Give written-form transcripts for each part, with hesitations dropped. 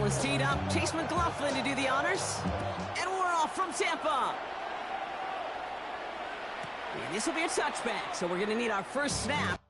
is teed up. Chase McLaughlin to do the honors. And we're off from Tampa. And this will be a touchback, so we're going to need our first snap.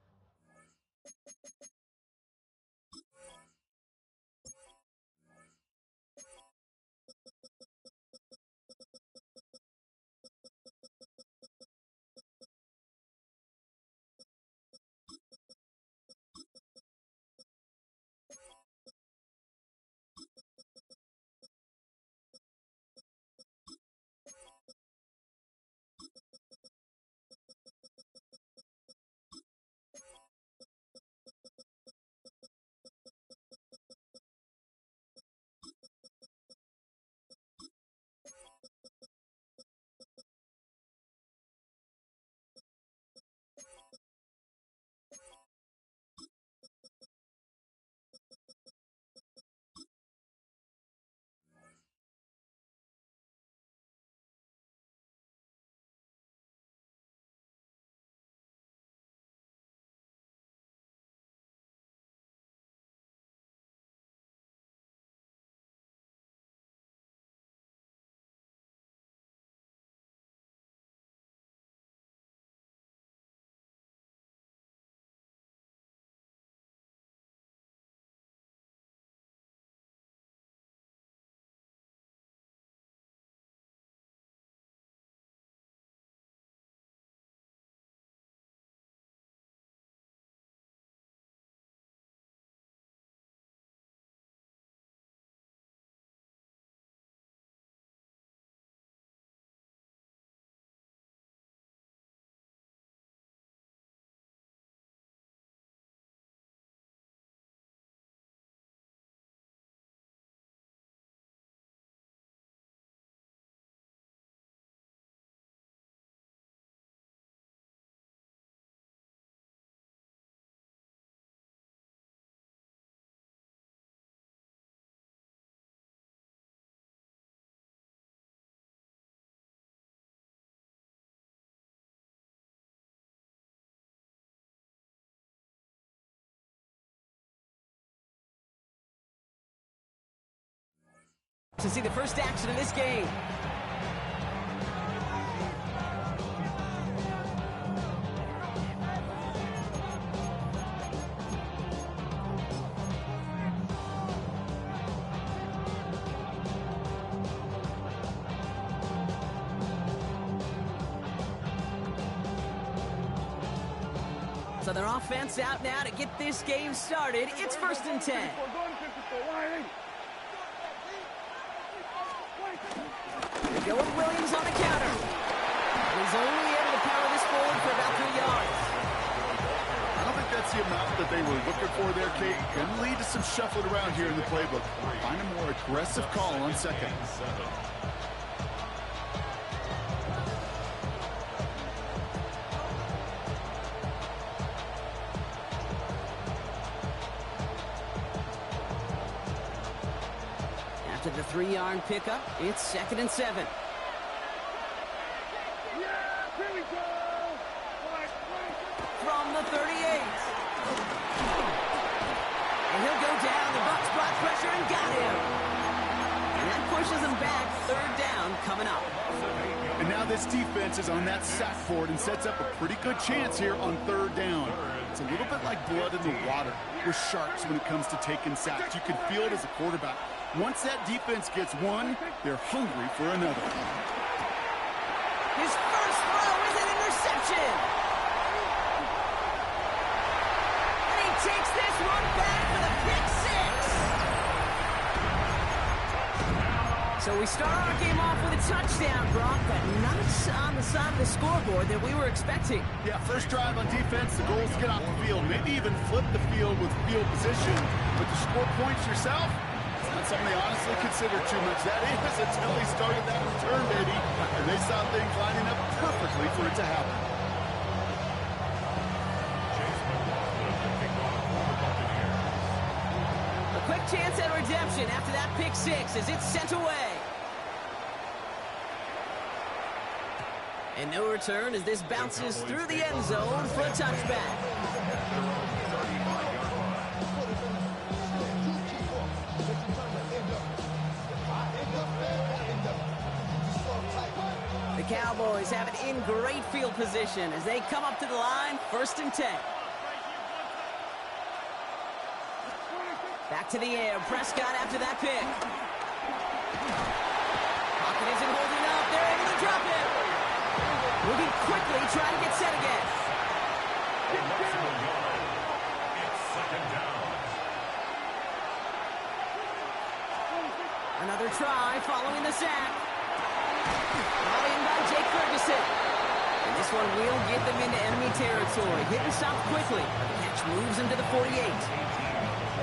To see the first action of this game. So their offense out now to get this game started. It's 1st and 10. They go with Williams on the counter. He's only able to power this forward for about 3 yards. I don't think that's the amount that they were looking for there, Kate. Can lead to some shuffling around here in the playbook. Find a more aggressive call on second. After the 3-yard pickup, it's 2nd and 7. From the 38. And he'll go down. The Bucs brought pressure and got him. And that pushes him back. 3rd down coming up. And now this defense is on that sack board and sets up a pretty good chance here on 3rd down. It's a little bit like blood in the water with sharks when it comes to taking sacks. You can feel it as a quarterback. Once that defense gets one, they're hungry for another. His first throw is an interception. And he takes this one back for the pick 6. So we start our game off with a touchdown, Brock, but not on the side of the scoreboard that we were expecting. Yeah, first drive on defense, the goal is to get off the field, maybe even flip the field with field position. But to score points yourself, it's not something they honestly consider too much. That is until they started that return, baby. And they saw things lining up perfectly for it to happen. A quick chance at redemption after that pick 6 as it's sent away. And no return as this bounces through the end zone for a touchback. Cowboys have it in great field position as they come up to the line, 1st and 10. Back to the air. Prescott after that pick. Pocket isn't holding up. They're able to drop it. Moving quickly, trying to get set again. It's 2nd down. Another try following the sack. Brought in by Jake Ferguson. And this one will get them into enemy territory. Hit and stop quickly. The catch moves them to the 48.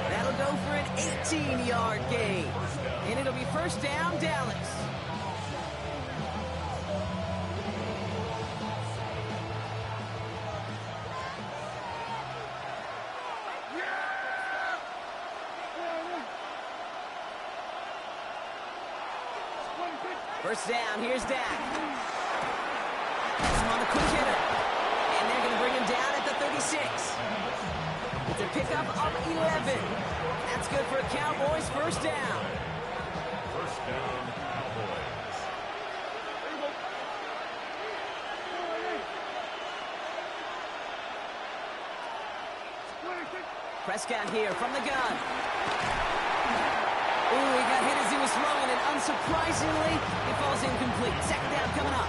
That'll go for an 18-yard gain. And it'll be 1st down, Dallas. First down, here's Dak. Some on the quick hitter. And they're going to bring him down at the 36. It's a pickup of 11. That's good for a Cowboys 1st down. 1st down, Cowboys. Prescott here from the gun. Ooh, he got hit as he was throwing, and unsurprisingly, it falls incomplete. 2nd down coming up.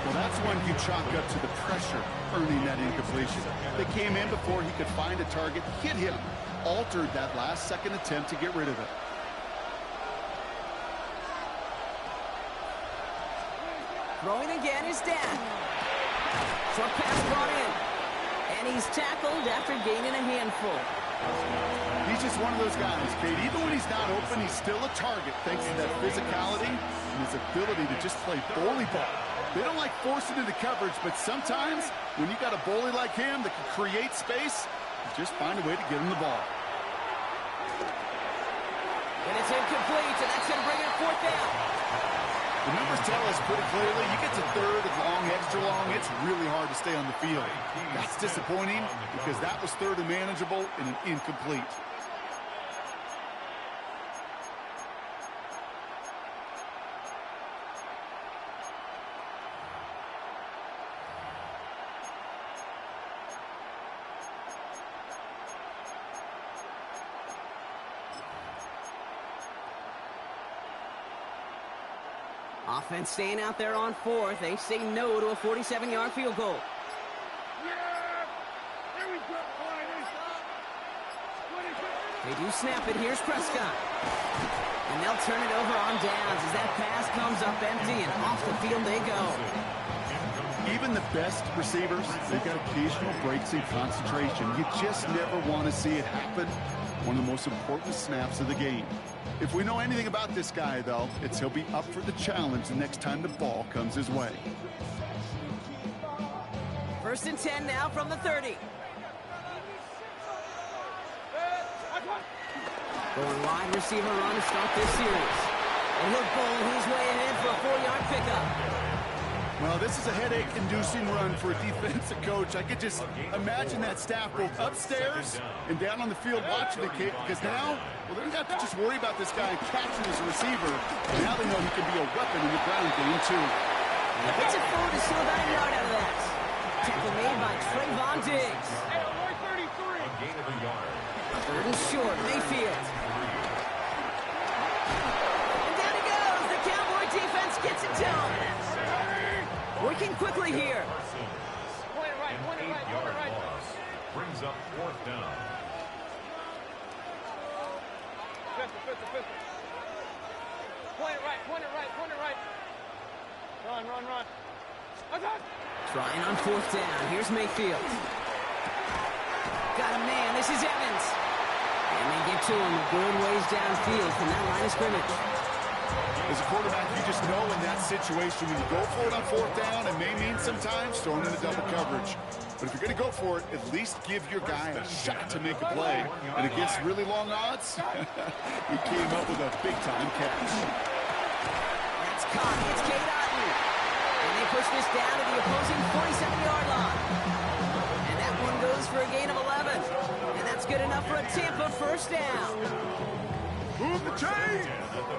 Well, that's one you chalk up to the pressure earning that incompletion. They came in before he could find a target, hit him, altered that last-second attempt to get rid of it. Throwing again is Dak. Short pass brought in. And he's tackled after gaining a handful. He's just one of those guys, Kate. Even when he's not open, he's still a target thanks to that physicality and his ability to just play bully ball. They don't like forcing into coverage, but sometimes when you got a bully like him that can create space, you just find a way to get him the ball. And it's incomplete, and that's going to bring it 4th down. The numbers tell us pretty clearly, you get to 3rd and long, extra long, it's really hard to stay on the field. That's disappointing because that was 3rd and manageable and an incomplete. Offense staying out there on 4th. They say no to a 47-yard field goal. They do snap it. Here's Prescott. And they'll turn it over on downs as that pass comes up empty, and off the field they go. Even the best receivers, they've got occasional breaks in concentration. You just never want to see it happen. One of the most important snaps of the game. If we know anything about this guy, though, it's he'll be up for the challenge the next time the ball comes his way. 1st and 10 now from the 30. Going wide receiver run to start this series. And he'll bowl his way ahead for a 4-yard pickup. Well, this is a headache-inducing run for a defensive coach. I could just imagine that staff both upstairs and down on the field watching the kid, because now, well, they don't have to just worry about this guy catching as a receiver. Now they know he can be a weapon in the ground game, too. He gets it forward to steal about a yard out of that. Tackle made by Trayvon Diggs. A gain of a yard. 3rd and short, Mayfield. And down he goes. The Cowboy defense gets it to him. Working quickly here. An 8-yard loss brings up 4th down. Point it right. Run. Trying on 4th down. Here's Mayfield. Got a man. This is Evans. And they get to him a good ways downfield from that line of scrimmage. As a quarterback, you just know in that situation when you go for it on 4th down, it may mean sometimes throwing into double coverage. But if you're going to go for it, at least give your guy a shot to make a play. And against really long odds, he came up with a big-time catch. That's caught. It's Cade Otton. And they push this down to the opposing 47-yard line. And that one goes for a gain of 11. And that's good enough for a Tampa 1st down. Move the chains.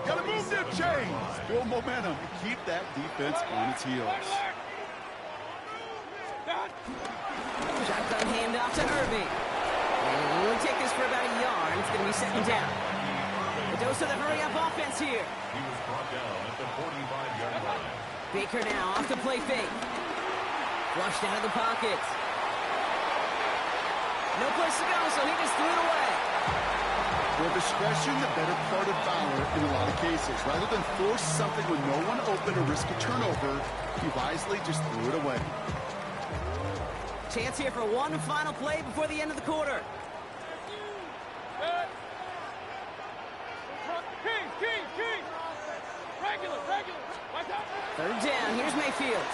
Got to move them chains. Build momentum and keep that defense on its heels. Shotgun handoff to Irving. And he'll only take this for about a yard. It's going to be second down. The dose of the hurry-up offense here. He was brought down at the 45-yard line. Baker now off the play fake. Flushed out of the pocket. No place to go, so he just threw it away. For discretion, the better part of valor in a lot of cases. Rather than force something with no one open or risk a turnover, he wisely just threw it away. Chance here for one final play before the end of the quarter. King. Regular. Third down. Here's Mayfield.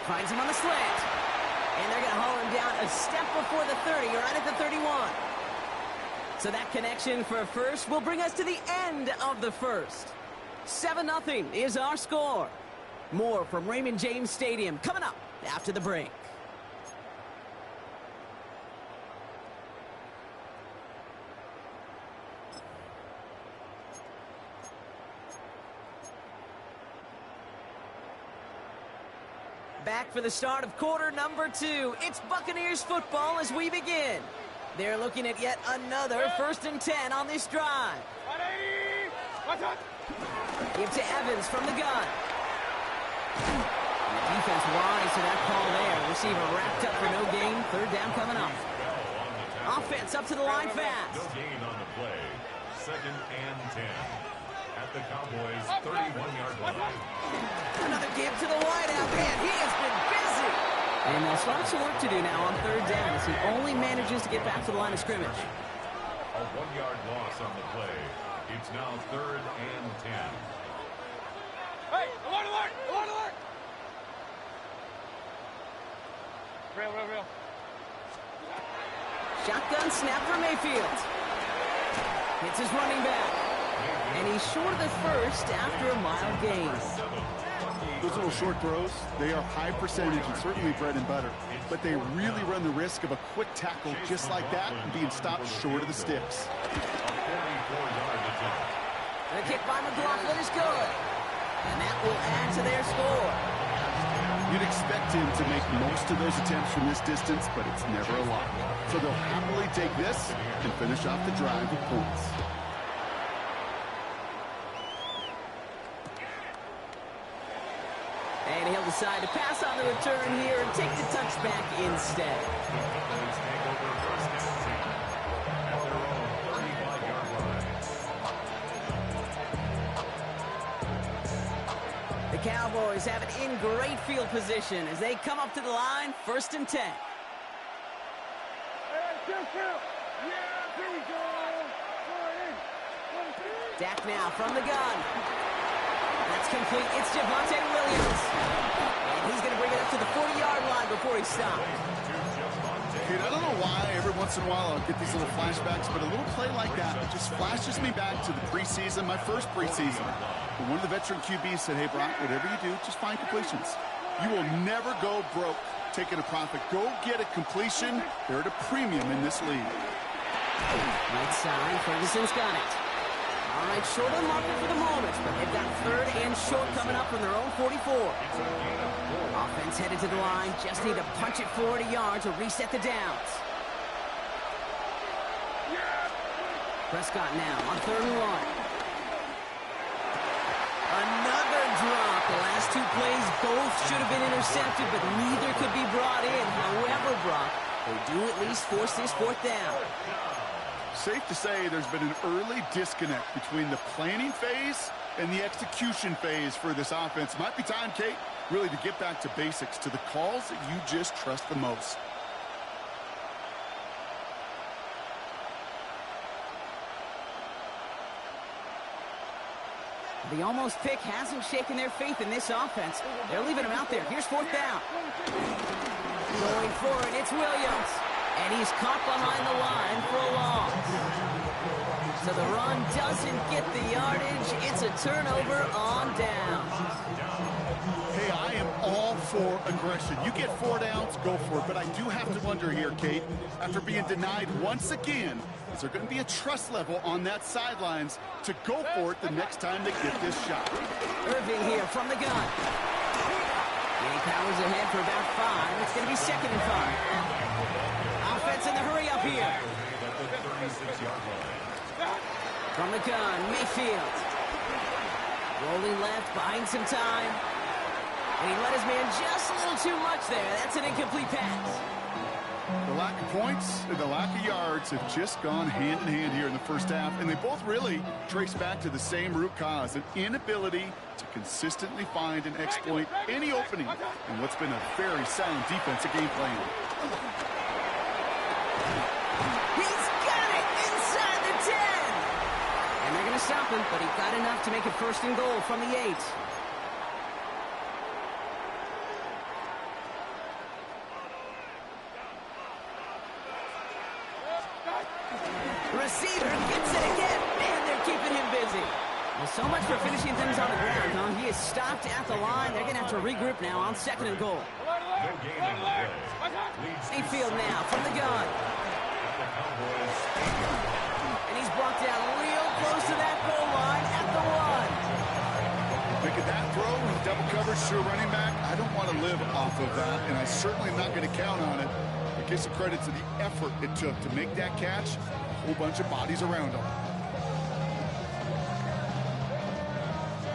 Finds him on the slant. And they're going to haul him down a step before the 30, right at the 31. So that connection for a first will bring us to the end of the first. 7-0 is our score. More from Raymond James Stadium coming up after the break. Back for the start of quarter number 2. It's Buccaneers football as we begin. They're looking at yet another 1st and 10 on this drive. Give to Evans from the gun. And the defense wise to that call there. Receiver wrapped up for no gain. Third down coming up. Offense up to the line fast. No gain on the play. 2nd and 10. At the Cowboys' 31-yard line. Another give to the wideout. Man, he has been busy. And they'll start some work to do now on third down as he only manages to get back to the line of scrimmage. A 1-yard loss on the play. It's now 3rd and 10. Hey, alert! Real. Shotgun snap for Mayfield. Hits his running back. And he's short of the first after a mild gain. Those little short throws, they are high percentage and certainly bread and butter. But they really run the risk of a quick tackle just like that and being stopped short of the sticks. The kick by McLaughlin is good. And that will add to their score. You'd expect him to make most of those attempts from this distance, but it's never a lot. So they'll happily take this and finish off the drive with points. And he'll decide to pass on the return here and take the touchback instead. The Cowboys have it in great field position as they come up to the line, 1st and 10. Dak now from the gun. That's complete. It's Javonte Williams. And he's going to bring it up to the 40-yard line before he stops. Dude, I don't know why every once in a while I'll get these little flashbacks, but a little play like that just flashes me back to the preseason, my first preseason. And one of the veteran QBs said, hey, Brock, whatever you do, just find completions. You will never go broke taking a profit. Go get a completion. They're at a premium in this league. Right side, Ferguson's got it. All right, short on marker for the moment, but they've got 3rd and short coming up from their own 44. Offense headed to the line, just need to punch it 40 yards to reset the downs. Prescott now on 3rd and 1. Another drop. The last 2 plays both should have been intercepted, but neither could be brought in. However, Brock, they do at least force this 4th down. Safe to say there's been an early disconnect between the planning phase and the execution phase for this offense. Might be time, Kate, really to get back to basics, to the calls that you just trust the most. The almost pick hasn't shaken their faith in this offense. They're leaving him out there. Here's 4th down. Going for it, it's Williams. And he's caught behind the line for a loss. So the run doesn't get the yardage. It's a turnover on down. Hey, I am all for aggression. You get 4 downs, go for it. But I do have to wonder here, Kate, after being denied once again, is there going to be a trust level on that sidelines to go for it the next time they get this shot? Irving here from the gun. He powers ahead for about 5. It's going to be 2nd and 5. Offense in the hurry up here. From the gun, Mayfield. Rolling left, buying some time. And he let his man just a little too much there. That's an incomplete pass. The lack of points and the lack of yards have just gone hand in hand here in the first half, and they both really trace back to the same root cause, an inability to consistently find and exploit any opening in what's been a very sound defensive game plan. He's got it inside the 10. And they're going to stop him, but he got enough to make it 1st and goal from the 8. Receiver gets it again. Man, they're keeping him busy. Well, so much for finishing things on the ground, huh? He is stopped at the line. They're going to have to regroup now on 2nd and goal. Mayfield now from the gun. And he's brought down real close to that goal line at the 1. Look at that throw in double coverage to a running back. I don't want to live off of that, and I certainly am not going to count on it. But give some credit to the effort it took to make that catch. A whole bunch of bodies around him.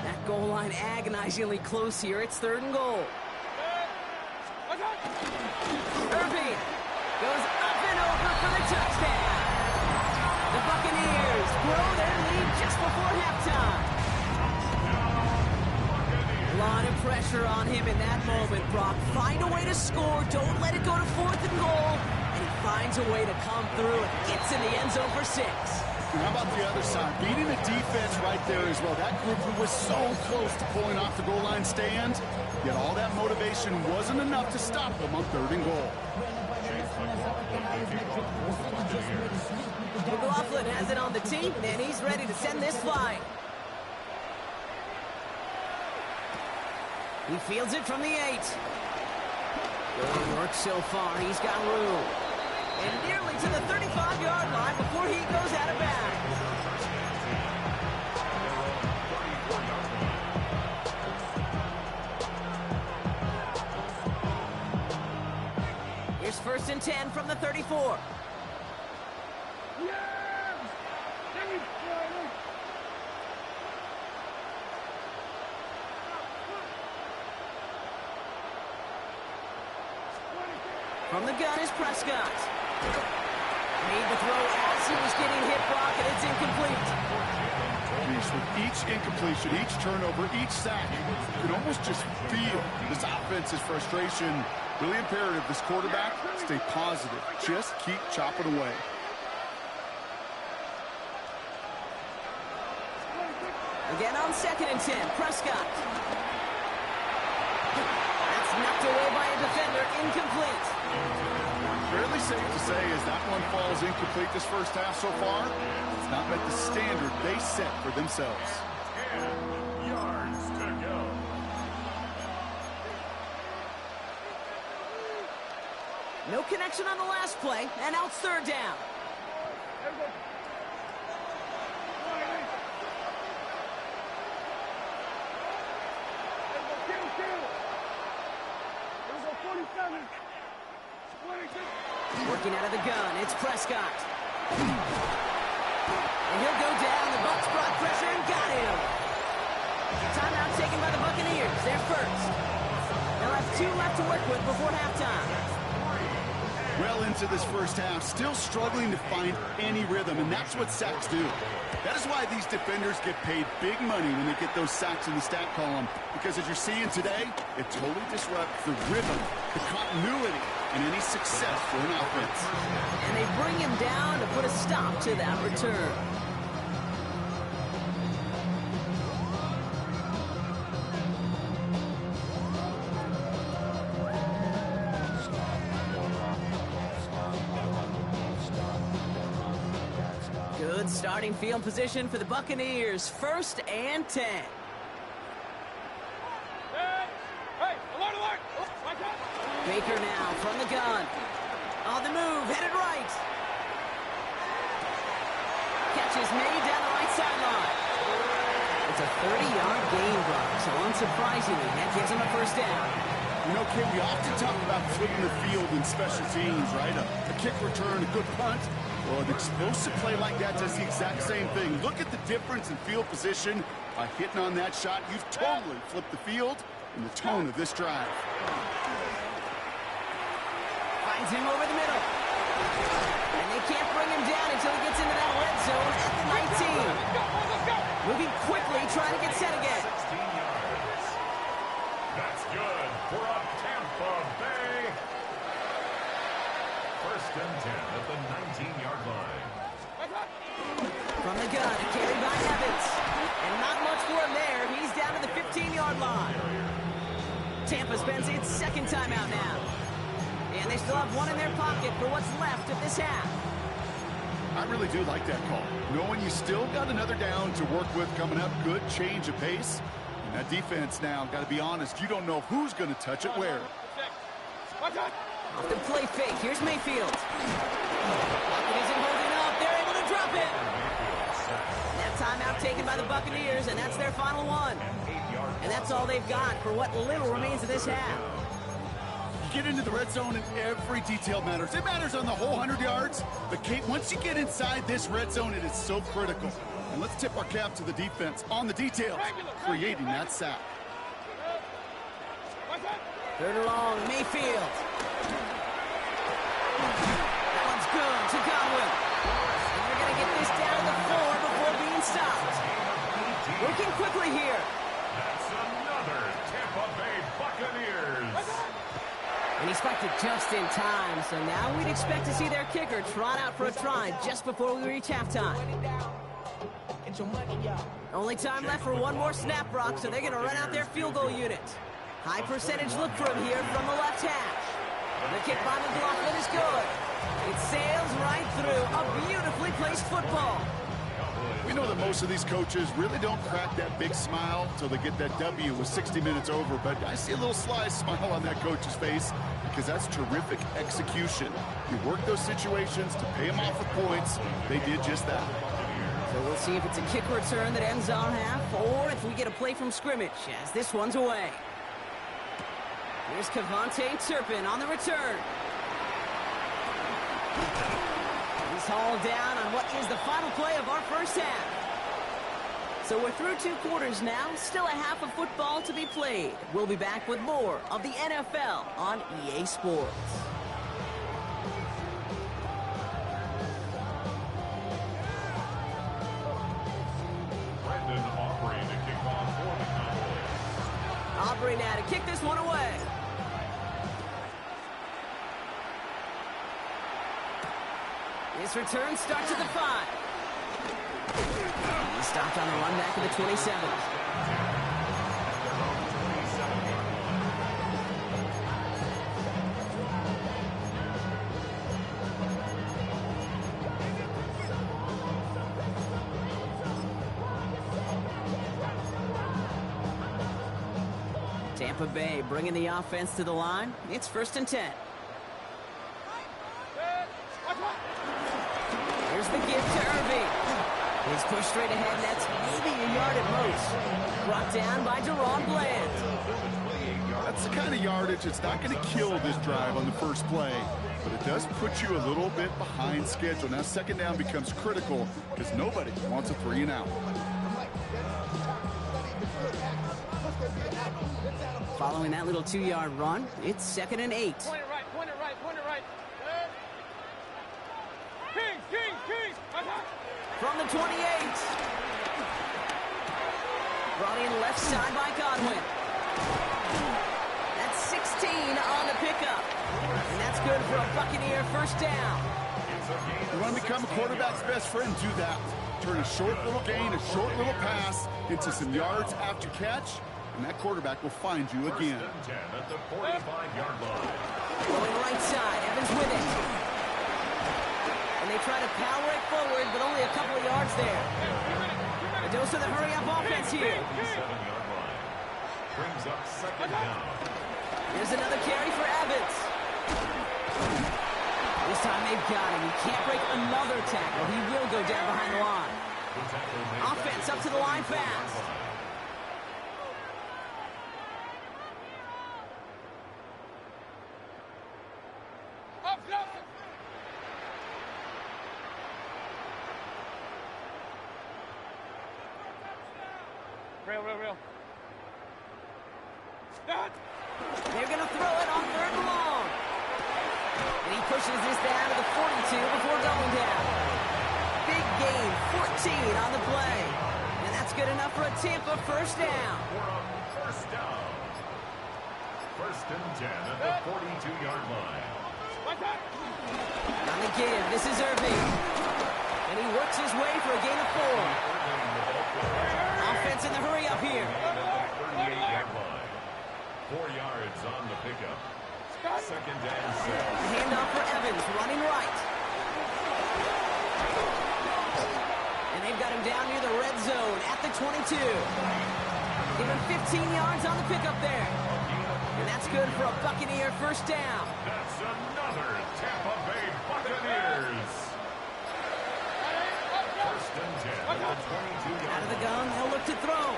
That goal line agonizingly close here. It's 3rd and goal. Irving goes up and over for the touchdown. The Buccaneers grow their lead just before halftime. A lot of pressure on him in that moment, Brock. Find a way to score. Don't let it go to 4th and goal. And he finds a way to come through and gets in the end zone for 6. And how about the other side? Beating the defense right there as well. That group who was so close to pulling off the goal line stand, yet all that motivation wasn't enough to stop them on 3rd and goal. McLaughlin has it on the tee, and he's ready to send this flying. He fields it from the 8. Good work so far. He's got room. And nearly to the 35-yard line before he goes out of bounds. Here's 1st and 10 from the 34. From the gun is Prescott. Made the throw as he was getting hit, Brock, and it's incomplete. With each incompletion, each turnover, each sack, you can almost just feel this offense's frustration. Really imperative, this quarterback, stay positive. Just keep chopping away. Again on 2nd and 10, Prescott. That's knocked away by a defender, incomplete. Fairly safe to say as that one falls incomplete this first half so far, it's not met the standard they set for themselves. 10 yards to go. No connection on the last play, and now it's 3rd down. Working out of the gun, it's Prescott. And he'll go down. The Bucs brought pressure and got him. Timeout taken by the Buccaneers. They're first. They'll have 2 left to work with before halftime. Well into this first half, still struggling to find any rhythm, and that's what sacks do. That is why these defenders get paid big money when they get those sacks in the stat column, because as you're seeing today, it totally disrupts the rhythm, the continuity, and any success for an offense. And they bring him down to put a stop to that return. Good starting field position for the Buccaneers. 1st and 10. Baker now from the gun. On the move, headed right. Catch is made down the right sideline. It's a 30-yard gain, Brock, so unsurprisingly, that gives him a first down. You know, Kim, we often talk about flipping the field in special teams, right? A kick return, a good punt. Well, an explosive play like that does the exact same thing. Look at the difference in field position. By hitting on that shot, you've totally flipped the field and the tone of this drive. Finds him over the middle. And they can't bring him down until he gets into that red zone at the 19. Moving quickly, trying to get set again. 16 yards. That's good for a Tampa Bay. First and 10 at the 19-yard line. From the gun, carried by Evans. And not much for him there. He's down to the 15-yard line. Tampa spends its second timeout now. And they still have one in their pocket for what's left of this half. I really do like that call. Knowing you still got another down to work with coming up, good change of pace. And that defense now, got to be honest, you don't know who's going to touch it where. Off the play fake, here's Mayfield. Pocket isn't holding up, they're able to drop it. That timeout taken by the Buccaneers, and that's their final one. And that's all they've got for what little remains of this half. Get into the red zone and every detail matters. It matters on the whole 100 yards. But Kate, once you get inside this red zone, it is so critical. And let's tip our cap to the defense on the details, creating that sack. Third and long, Mayfield. That one's good to Godwin. And they're going to get this down to the 4 before being stopped. Working quickly here. That's another Tampa Bay Buccaneers. And he spiked it just in time, so now we'd expect to see their kicker trot out for a try just before we reach halftime. Only time left for one more snap, Brock, so they're going to run out their field goal unit. High percentage look for him here from the left hash. The kick by McLaughlin is good. It sails right through a beautifully placed football. We know that most of these coaches really don't crack that big smile until they get that W with 60 minutes over, but I see a little sly smile on that coach's face because that's terrific execution. You work those situations to pay them off with points. They did just that. So we'll see if it's a kick return that ends our half or if we get a play from scrimmage as this one's away. Here's Kevontae Turpin on the return. He's hauled down on what is the final play of our first half. So we're through 2 quarters now, still a half of football to be played. We'll be back with more of the NFL on EA Sports. Brendan Aubrey to kick off for the Cowboys. Aubrey now to kick this one away. This return starts at the 5. He stopped on the run back at the 27. Tampa Bay bringing the offense to the line. It's 1st and 10. Here's the give to Irving. He's pushed straight ahead, and that's maybe a yard at most. Brought down by Deron Bland. That's the kind of yardage that's not going to kill this drive on the first play, but it does put you a little bit behind schedule. Now second down becomes critical because nobody wants a 3 and out. Following that little 2-yard run, it's 2nd and 8. Point it right, point it right, point it right. King. From the 28. Brought in left side by Godwin. That's 16 on the pickup. And that's good for a Buccaneer first down. You want to become a quarterback's best friend, do that. Turn a short little gain, a short little pass into some yards after catch, and that quarterback will find you again. 10 at the 45-yard line. Going right side, Evans with it. And they try to power it forward, but only a couple of yards there. A dose of the hurry-up offense here. 7-yard line. Brings up 2nd down. Here's another carry for Evans. This time they've got him. He can't break another tackle. He will go down behind the line. Offense up to the line fast. Real. They're going to throw it on 3rd and long. And he pushes this down to the 42 before going down. Big gain, 14 on the play. And that's good enough for a Tampa first down. First down. 1st and 10 at the 42-yard line. On the give, this is Irving. And he works his way for a gain of 4. Offense in the hurry up here. 38-yard line. 4 yards on the pickup. 2nd and 6. Handoff for Evans, running right. And they've got him down near the red zone at the 22. Give him 15 yards on the pickup there. And that's good for a Buccaneer first down. That's another Tampa Bay Buccaneers. 1st and 10 at the 22-yard Out of the gun, they'll look to throw.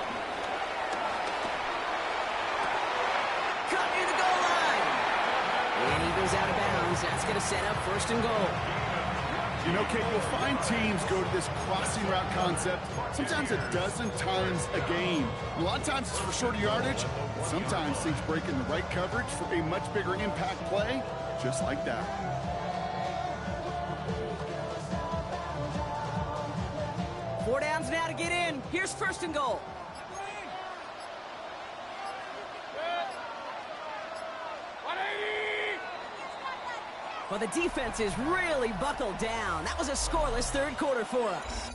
Cut near the goal line. And he goes out of bounds. That's going to set up 1st and goal. You know, Kate, you'll find teams go to this crossing route concept sometimes a dozen times a game. A lot of times it's for shorter yardage. Sometimes things break in the right coverage for a much bigger impact play, just like that. Four downs now to get in. Here's 1st and goal. Well, the defense is really buckled down. That was a scoreless 3rd quarter for us.